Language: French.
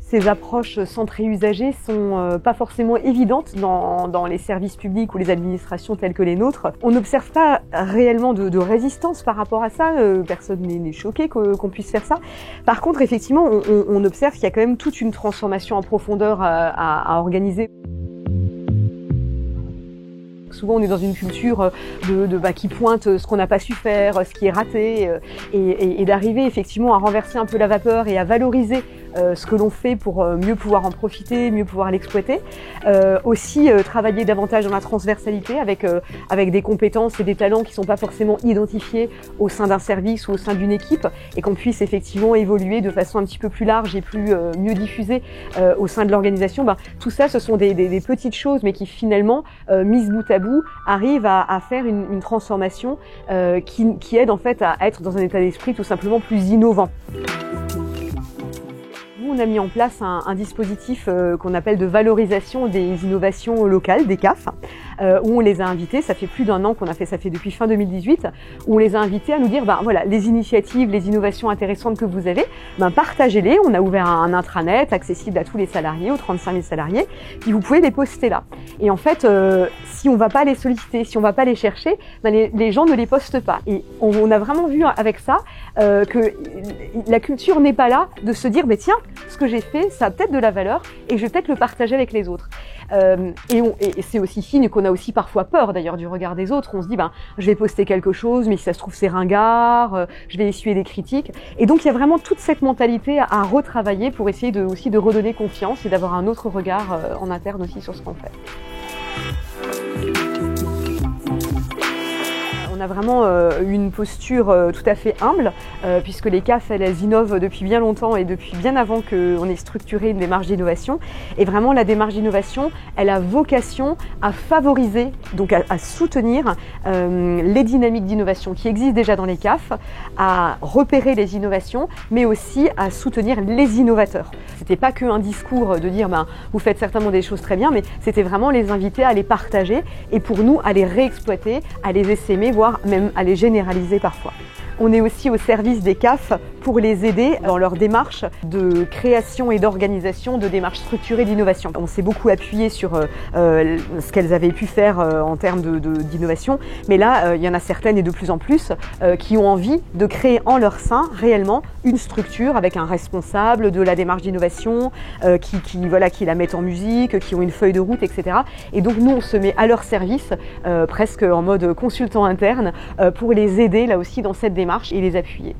Ces approches centrées usagers sont pas forcément évidentes dans les services publics ou les administrations telles que les nôtres. On n'observe pas réellement de résistance par rapport à ça, personne n'est choqué qu'on puisse faire ça. Par contre, effectivement, on observe qu'il y a quand même toute une transformation en profondeur à organiser. Souvent, on est dans une culture qui pointe ce qu'on n'a pas su faire, ce qui est raté, et d'arriver effectivement à renverser un peu la vapeur et à valoriser ce que l'on fait pour mieux pouvoir en profiter, mieux pouvoir l'exploiter. Aussi travailler davantage dans la transversalité avec des compétences et des talents qui ne sont pas forcément identifiés au sein d'un service ou au sein d'une équipe, et qu'on puisse effectivement évoluer de façon un petit peu plus large et mieux diffusée au sein de l'organisation. Tout ça, ce sont des petites choses, mais qui finalement, mises bout à bout, arrivent à faire une transformation qui aide en fait à être dans un état d'esprit tout simplement plus innovant. On a mis en place un dispositif qu'on appelle de valorisation des innovations locales, des CAF, où on les a invités, ça fait plus d'1 an qu'on a fait, ça fait depuis fin 2018, où on les a invités à nous dire, voilà, les initiatives, les innovations intéressantes que vous avez, partagez-les. On a ouvert un intranet accessible à tous les salariés, aux 35 000 salariés, puis vous pouvez les poster là. Et en fait, si on va pas les solliciter, si on va pas les chercher, les gens ne les postent pas. Et on a vraiment vu avec ça que la culture n'est pas là de se dire, tiens, ce que j'ai fait, ça a peut-être de la valeur et je vais peut-être le partager avec les autres. Et c'est aussi signe qu'on a aussi parfois peur d'ailleurs du regard des autres. On se dit, je vais poster quelque chose, mais si ça se trouve c'est ringard, je vais essuyer des critiques. Et donc il y a vraiment toute cette mentalité à retravailler pour essayer aussi de redonner confiance et d'avoir un autre regard en interne aussi sur ce qu'on fait. On a vraiment une posture tout à fait humble, puisque les CAF, elles innovent depuis bien longtemps et depuis bien avant qu'on ait structuré une démarche d'innovation. Et vraiment, la démarche d'innovation, elle a vocation à favoriser, donc à soutenir les dynamiques d'innovation qui existent déjà dans les CAF, à repérer les innovations, mais aussi à soutenir les innovateurs. C'était pas qu'un discours de dire vous faites certainement des choses très bien, mais c'était vraiment les inviter à les partager et pour nous à les réexploiter, à les essaimer, voire même à les généraliser parfois. On est aussi au service des CAF pour les aider dans leur démarche de création et d'organisation de démarches structurées d'innovation. On s'est beaucoup appuyé sur ce qu'elles avaient pu faire en termes d'innovation, mais là, il y en a certaines et de plus en plus qui ont envie de créer en leur sein réellement une structure avec un responsable de la démarche d'innovation, qui la mettent en musique, qui ont une feuille de route, etc. Et donc nous, on se met à leur service, presque en mode consultant interne, pour les aider là aussi dans cette démarche et les appuyer.